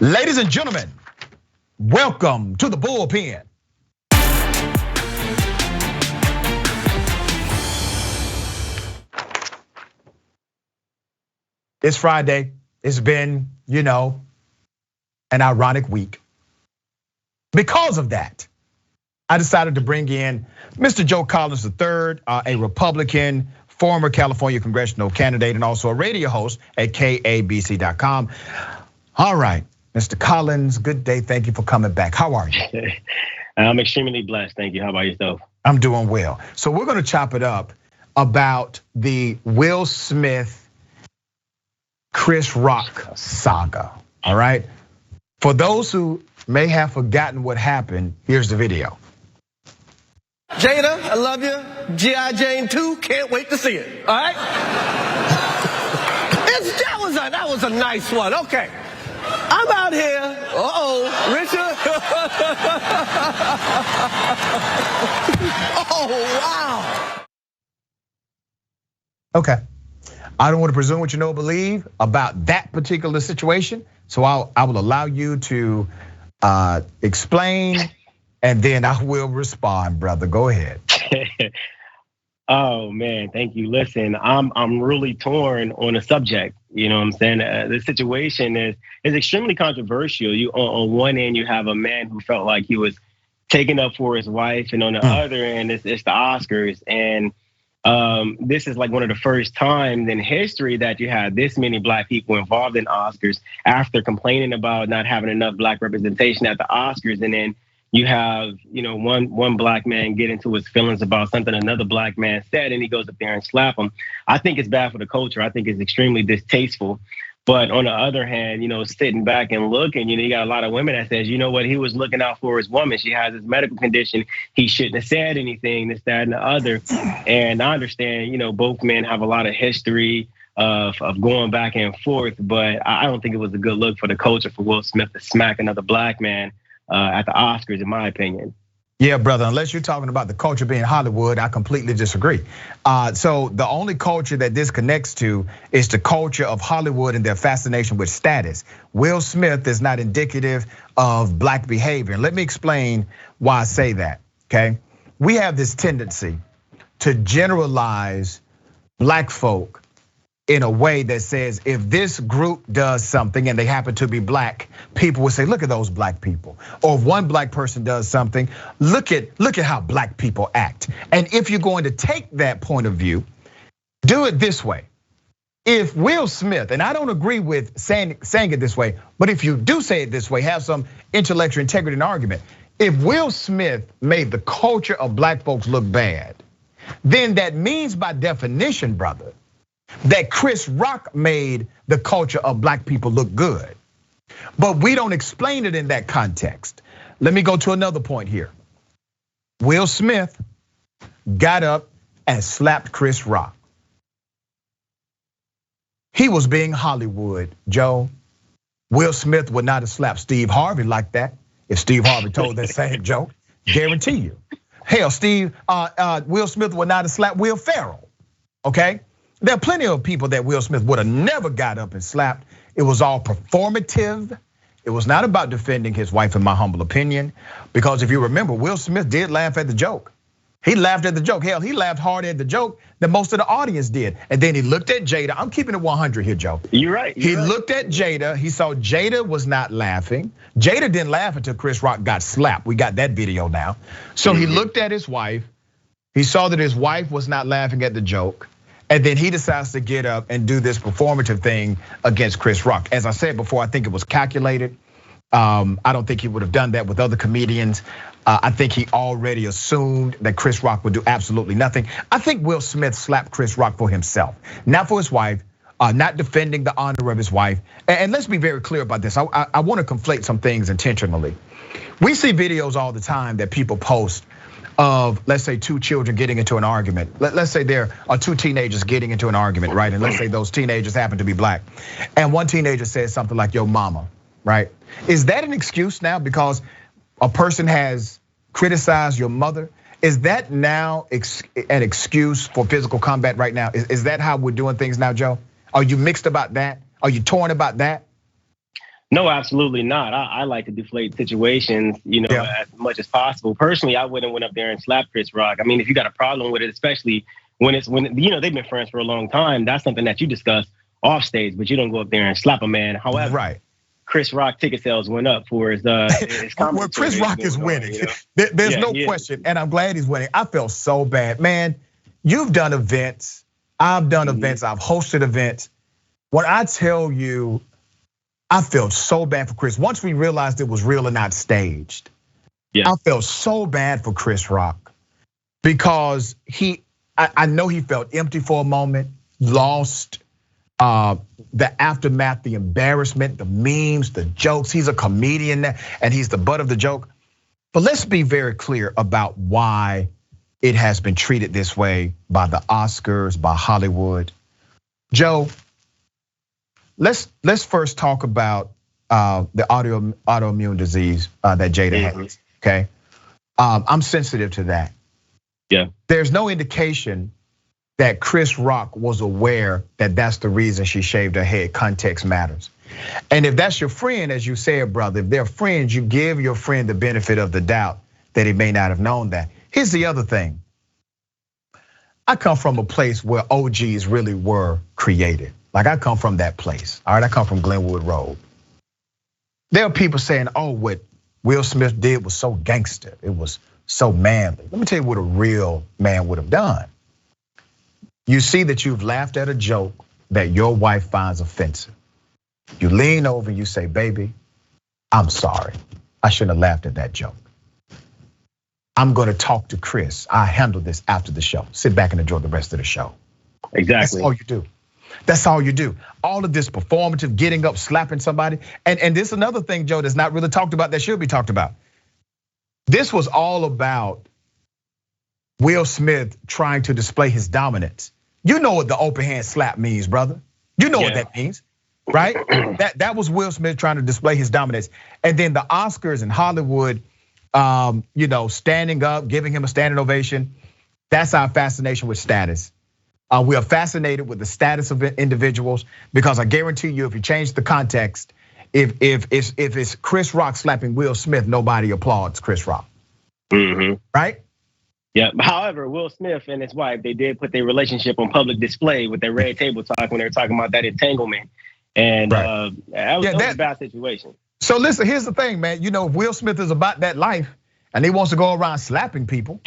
Ladies and gentlemen, welcome to the Bullpen. It's Friday. It's been, an ironic week. Because of that, I decided to bring in Mr. Joe Collins III, a Republican, former California congressional candidate, and also a radio host at KABC.com. All right, Mr. Collins, good day. Thank you for coming back. How are you? I'm extremely blessed. Thank you. How about yourself? I'm doing well. So we're going to chop it up about the Will Smith, Chris Rock saga. All right. For those who may have forgotten what happened, here's the video. Jada, I love you. G.I. Jane 2, can't wait to see it. All right? That was a nice one. Okay. I'm out here. Richard. Oh, wow. Okay. I don't want to presume what you know or believe about that particular situation. So I will allow you to explain, and then I will respond, brother. Go ahead. Oh man, thank you. Listen, I'm really torn on the subject. You know what I'm saying? The situation is extremely controversial. You on one end you have a man who felt like he was taken up for his wife, and on the other end it's the Oscars. And this is like one of the first times in history that you had this many black people involved in Oscars after complaining about not having enough black representation at the Oscars. And then you have, one black man get into his feelings about something another black man said, and he goes up there and slap him. I think it's bad for the culture. I think it's extremely distasteful. But on the other hand, sitting back and looking, you got a lot of women that says, you know what, he was looking out for his woman. She has this medical condition. He shouldn't have said anything, this, that, and the other. And I understand, both men have a lot of history of going back and forth, but I don't think it was a good look for the culture for Will Smith to smack another black man at the Oscars, in my opinion. Yeah, brother, unless you're talking about the culture being Hollywood, I completely disagree. So the only culture that this connects to is the culture of Hollywood and their fascination with status. Will Smith is not indicative of black behavior. And let me explain why I say that, okay? We have this tendency to generalize black folk in a way that says if this group does something and they happen to be black, people will say, look at those black people. Or if one black person does something, look at how black people act. And if you're going to take that point of view, do it this way. If Will Smith, and I don't agree with saying it this way, but if you do say it this way, have some intellectual integrity and argument. If Will Smith made the culture of black folks look bad, then that means by definition, brother, that Chris Rock made the culture of black people look good. But we don't explain it in that context. Let me go to another point here. Will Smith got up and slapped Chris Rock. He was being Hollywood, Joe. Will Smith would not have slapped Steve Harvey like that if Steve Harvey told that same joke. Guarantee you. Hell, Will Smith would not have slapped Will Ferrell, okay? There are plenty of people that Will Smith would have never got up and slapped. It was all performative. It was not about defending his wife, in my humble opinion. Because if you remember, Will Smith did laugh at the joke. He laughed at the joke. Hell, he laughed harder at the joke than most of the audience did. And then he looked at Jada. I'm keeping it 100 here, Joe. You're right. He looked at Jada. He saw Jada was not laughing. Jada didn't laugh until Chris Rock got slapped. We got that video now. So he looked at his wife. He saw that his wife was not laughing at the joke. And then he decides to get up and do this performative thing against Chris Rock. As I said before, I think it was calculated. I don't think he would have done that with other comedians. I think he already assumed that Chris Rock would do absolutely nothing. I think Will Smith slapped Chris Rock for himself, not for his wife, not defending the honor of his wife. And let's be very clear about this. I want to conflate some things intentionally. We see videos all the time that people post of, let's say, two children getting into an argument. Let's say there are two teenagers getting into an argument, right? And let's say those teenagers happen to be black. And one teenager says something like, yo mama, right? Is that an excuse now because a person has criticized your mother? Is that now an excuse for physical combat right now? Is that how we're doing things now, Joe? Are you mixed about that? Are you torn about that? No, absolutely not. I like to deflate situations, as much as possible. Personally, I wouldn't went up there and slapped Chris Rock. I mean, if you got a problem with it, especially when they've been friends for a long time, that's something that you discuss off stage, but you don't go up there and slap a man. However, right. Chris Rock ticket sales went up for his well, Chris Rock is winning. There's no question, and I'm glad he's winning. I felt so bad, man. You've done events. I've done events. I've hosted events. When I tell you, I felt so bad for Chris. Once we realized it was real and not staged, I felt so bad for Chris Rock because I know he felt empty for a moment, lost. The aftermath, the embarrassment, the memes, the jokes. He's a comedian and he's the butt of the joke. But let's be very clear about why it has been treated this way by the Oscars, by Hollywood. Joe, let's first talk about the autoimmune disease that Jada has. Okay, I'm sensitive to that. Yeah, there's no indication that Chris Rock was aware that that's the reason she shaved her head. Context matters. And if that's your friend, as you said, brother, if they're friends, you give your friend the benefit of the doubt that he may not have known that. Here's the other thing. I come from a place where OGs really were created. Like I come from that place, all right? I come from Glenwood Road. There are people saying, oh, what Will Smith did was so gangster. It was so manly. Let me tell you what a real man would have done. You see that you've laughed at a joke that your wife finds offensive. You lean over and you say, baby, I'm sorry. I shouldn't have laughed at that joke. I'm gonna talk to Chris. I handle this after the show. Sit back and enjoy the rest of the show. Exactly. That's all you do. That's all you do. All of this performative, getting up, slapping somebody. And this is another thing, Joe, that's not really talked about that should be talked about. This was all about Will Smith trying to display his dominance. You know what the open hand slap means, brother. You know what that means, right? That was Will Smith trying to display his dominance. And then the Oscars and Hollywood, standing up, giving him a standing ovation. That's our fascination with status. We are fascinated with the status of individuals because I guarantee you, if you change the context, if it's Chris Rock slapping Will Smith, nobody applauds Chris Rock, right? Yeah. However, Will Smith and his wife, they did put their relationship on public display with their red table talk when they were talking about that entanglement, and that was a bad situation. So listen, here's the thing, man. If Will Smith is about that life and he wants to go around slapping people,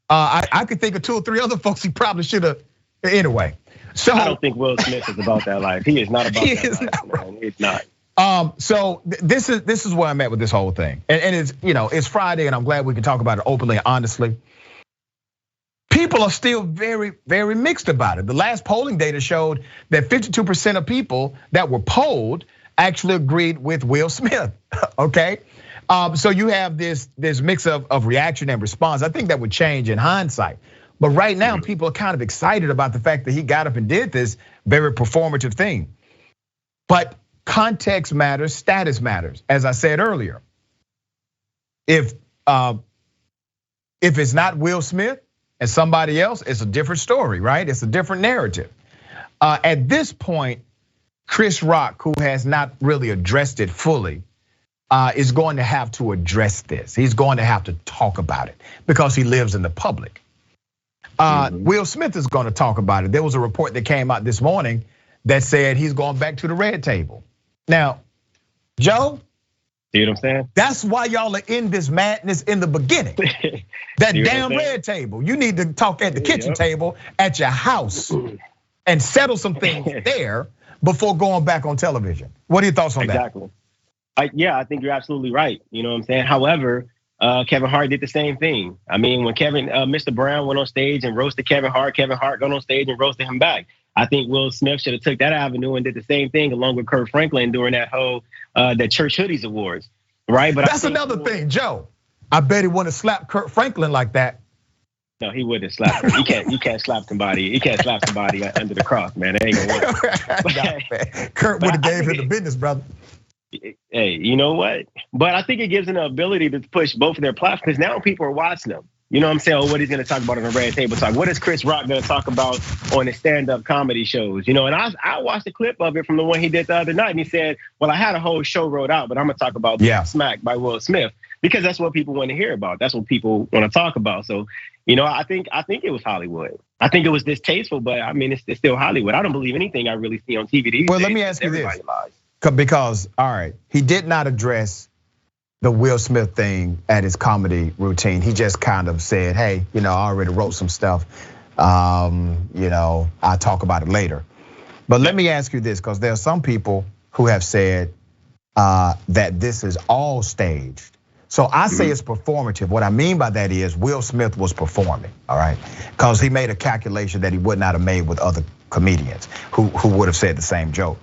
I could think of 2 or 3 other folks he probably should have. Anyway, so I don't think Will Smith is about that life. He is not about that life, man. He's not. So this is where I'm at with this whole thing, and it's it's Friday, and I'm glad we can talk about it openly and honestly. People are still very, very mixed about it. The last polling data showed that 52% of people that were polled actually agreed with Will Smith. Okay, so you have this mix of reaction and response. I think that would change in hindsight. But right now, people are kind of excited about the fact that he got up and did this very performative thing. But context matters, status matters. As I said earlier, if it's not Will Smith and somebody else, it's a different story, right? It's a different narrative. At this point, Chris Rock, who has not really addressed it fully, is going to have to address this. He's going to have to talk about it because he lives in the public. Will Smith is going to talk about it. There was a report that came out this morning that said he's going back to the red table. Now, Joe, see what I'm saying? That's why y'all are in this madness in the beginning. That damn red table. You need to talk at the kitchen table at your house and settle some things there before going back on television. What are your thoughts on that? Exactly. I think you're absolutely right. You know what I'm saying? However, Kevin Hart did the same thing. I mean, when Mr. Brown went on stage and roasted Kevin Hart got on stage and roasted him back. I think Will Smith should have took that avenue and did the same thing along with Kurt Franklin during that whole the Church Hoodies Awards, right? But that's another thing, Joe. I bet he wouldn't have slapped Kurt Franklin like that. No, he wouldn't have slapped him. You can't slap somebody. You can't slap somebody under the cross, man. It ain't gonna work. Kurt would have gave him the business, brother. Hey, you know what? But I think it gives them the ability to push both of their platforms because now people are watching them. You know what I'm saying? Or what he's gonna talk about on the Red Table Talk. What is Chris Rock gonna talk about on his stand-up comedy shows? You know, and I watched a clip of it from the one he did the other night, and he said, well, I had a whole show wrote out, but I'm gonna talk about Smack by Will Smith, because that's what people want to hear about. That's what people want to talk about. So, you know, I think it was Hollywood. I think it was distasteful, but I mean, it's still Hollywood. I don't believe anything I really see on TV these days. Well, let me ask you this, because all right, he did not address the Will Smith thing at his comedy routine. He just kind of said, hey, you know, I already wrote some stuff. You know, I'll talk about it later. But let me ask you this, because there are some people who have said that this is all staged. So I say it's performative. What I mean by that is Will Smith was performing, all right? Because he made a calculation that he would not have made with other comedians who would have said the same joke.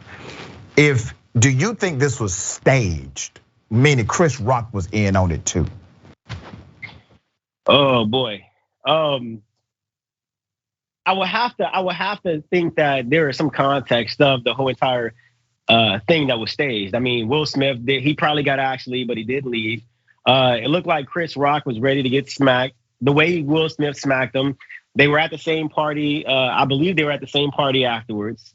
Do you think this was staged? Meaning Chris Rock was in on it too. Oh boy, I would have to think that there is some context of the whole entire thing that was staged. I mean, Will Smith he probably got asked to leave, but he did leave. It looked like Chris Rock was ready to get smacked. The way Will Smith smacked him, they were at the same party. I believe they were at the same party afterwards.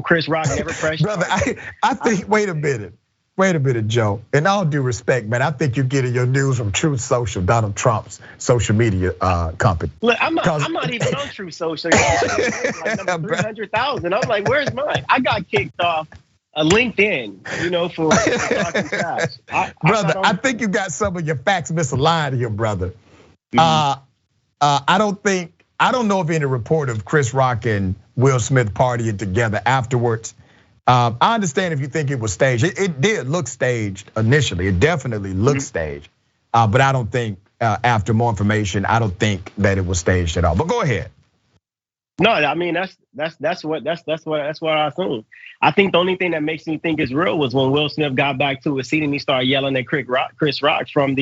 Chris Rock never pressed. Brother, I think. Wait a minute, Joe. In all due respect, man, I think you're getting your news from Truth Social, Donald Trump's social media company. Look, I'm not even on Truth Social. Like number 300,000. I'm like, where's mine? I got kicked off LinkedIn, you know, for talking trash. I think you got some of your facts misaligned here, brother. I don't know of any report of Chris Rock and Will Smith partying together afterwards. I understand if you think it was staged. It did look staged initially. It definitely looked staged. But I don't think after more information, I don't think that it was staged at all. But go ahead. No, I mean that's what I assume. I think the only thing that makes me think it's real was when Will Smith got back to his seat and he started yelling at Chris Rock from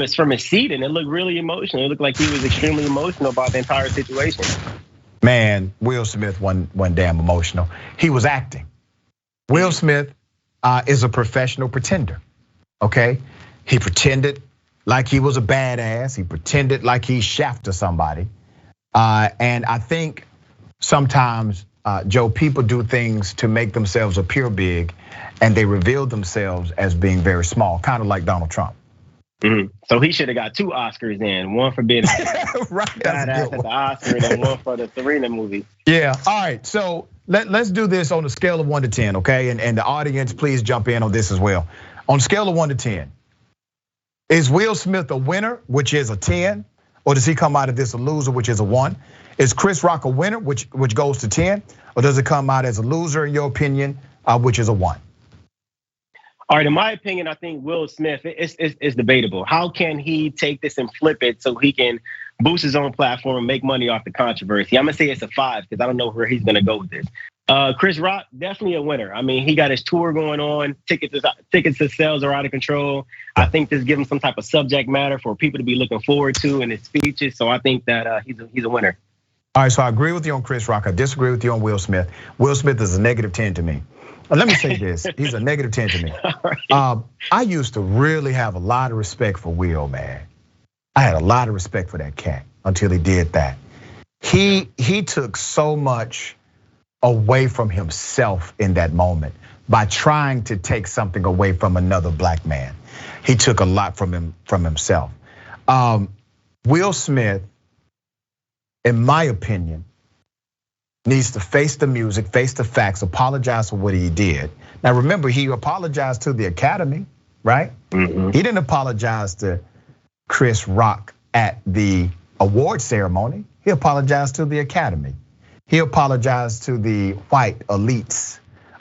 his seat, and it looked really emotional. It looked like he was extremely emotional about the entire situation. Man, Will Smith wasn't damn emotional. He was acting. Will Smith is a professional pretender, okay? He pretended like he was a badass. He pretended like he shafted somebody. And I think sometimes, Joe, people do things to make themselves appear big, and they reveal themselves as being very small, kind of like Donald Trump. So he should have got 2 Oscars in, one for being right, badass at the Oscar and one for the Serena movie. Yeah, all right, so let's do this on a scale of 1 to 10, okay? And the audience, please jump in on this as well. On a scale of 1 to 10, is Will Smith a winner, which is a 10? Or does he come out of this a loser, which is a 1? Is Chris Rock a winner, which goes to 10? Or does it come out as a loser, in your opinion, which is a 1? All right, in my opinion, I think Will Smith is debatable. How can he take this and flip it so he can boost his own platform and make money off the controversy? I'm gonna say it's a 5 because I don't know where he's gonna go with this. Chris Rock, definitely a winner. I mean, he got his tour going on. Tickets to sales are out of control. I think this gives him some type of subject matter for people to be looking forward to in his speeches. So I think that he's a winner. All right, so I agree with you on Chris Rock. I disagree with you on Will Smith. Will Smith is a negative 10 to me. Let me say this, he's a negative 10 to me. Right. I used to really have a lot of respect for Will, man. I had a lot of respect for that cat until he did that. He took so much away from himself in that moment by trying to take something away from another black man. He took a lot from himself. Will Smith, in my opinion, needs to face the music, face the facts, apologize for what he did. Now remember, he apologized to the Academy, right? He didn't apologize to Chris Rock at the award ceremony. He apologized to the Academy. He apologized to the white elites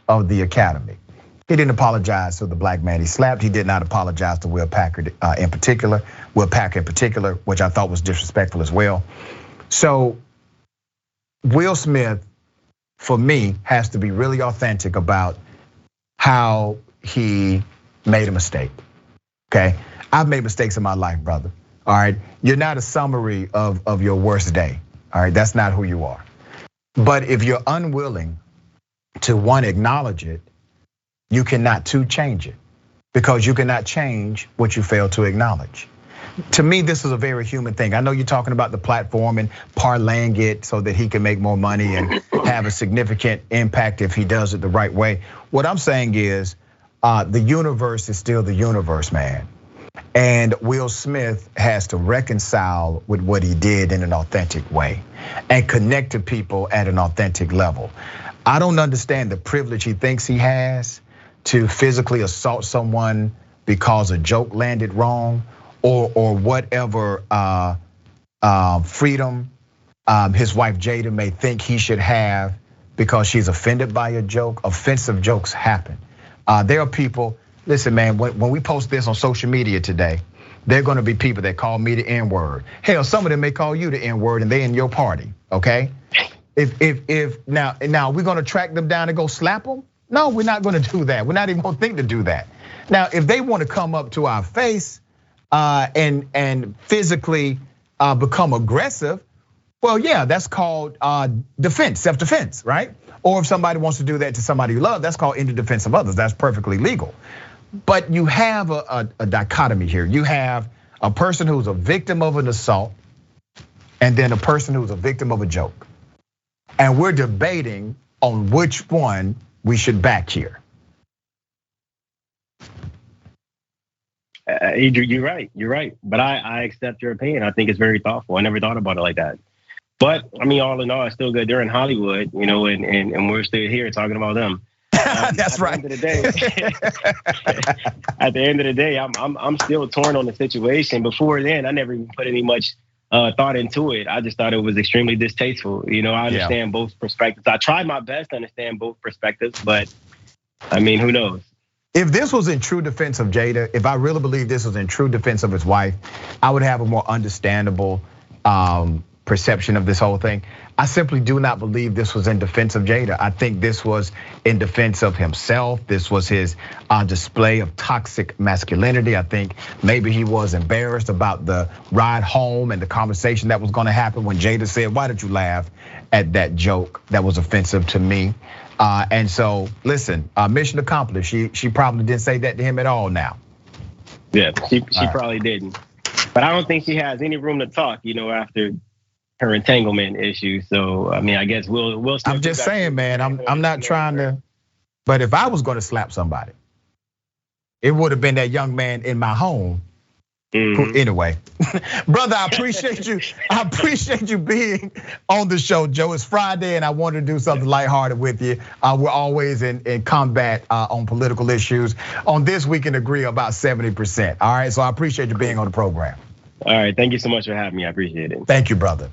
of the Academy. He didn't apologize to the black man he slapped. He did not apologize to Will Packer in particular, which I thought was disrespectful as well. So Will Smith, for me, has to be really authentic about how he made a mistake, okay? I've made mistakes in my life, brother, all right? You're not a summary of your worst day, all right? That's not who you are. But if you're unwilling to, 1, acknowledge it, you cannot, 2, change it. Because you cannot change what you fail to acknowledge. To me, this is a very human thing. I know you're talking about the platform and parlaying it so that he can make more money and have a significant impact if he does it the right way. What I'm saying is the universe is still the universe, man. And Will Smith has to reconcile with what he did in an authentic way and connect to people at an authentic level. I don't understand the privilege he thinks he has to physically assault someone because a joke landed wrong, or whatever freedom his wife Jada may think he should have because she's offended by a joke. Offensive jokes happen. There are people, listen man, when we post this on social media today, there are gonna be people that call me the N-word. Hell, some of them may call you the N-word and they in your party, okay? If now we're gonna track them down and go slap them? No, we're not gonna do that. We're not even gonna think to do that. Now, if they wanna come up to our face and physically become aggressive, well, yeah, that's called defense, self-defense, right? Or if somebody wants to do that to somebody you love, that's called in the defense of others. That's perfectly legal. But you have a dichotomy here. You have a person who's a victim of an assault, and then a person who's a victim of a joke. And we're debating on which one we should back here. You're right. But I accept your opinion. I think it's very thoughtful. I never thought about it like that. But I mean, all in all, it's still good. They're in Hollywood, you know, and we're still here talking about them. That's right. At the end of the day, I'm still torn on the situation. Before then, I never even put any much thought into it. I just thought it was extremely distasteful. You know, I understand both perspectives. I tried my best to understand both perspectives, but I mean, who knows? If this was in true defense of Jada, if I really believe this was in true defense of his wife, I would have a more understandable perception of this whole thing. I simply do not believe this was in defense of Jada. I think this was in defense of himself. This was his display of toxic masculinity. I think maybe he was embarrassed about the ride home and the conversation that was gonna happen when Jada said, "Why did you laugh at that joke that was offensive to me?" And so, listen, mission accomplished. She probably didn't say that to him at all now. Yeah, she probably didn't. But I don't think she has any room to talk, you know, after her entanglement issue. So, I mean, I guess we'll I'm just saying, man, I'm not trying to, but if I was gonna slap somebody, it would have been that young man in my home. Anyway, brother, I appreciate you. I appreciate you being on the show, Joe. It's Friday and I wanted to do something lighthearted with you. We're always in combat on political issues. On this, we can agree about 70%. All right, so I appreciate you being on the program. All right, thank you so much for having me. I appreciate it. Thank you, brother.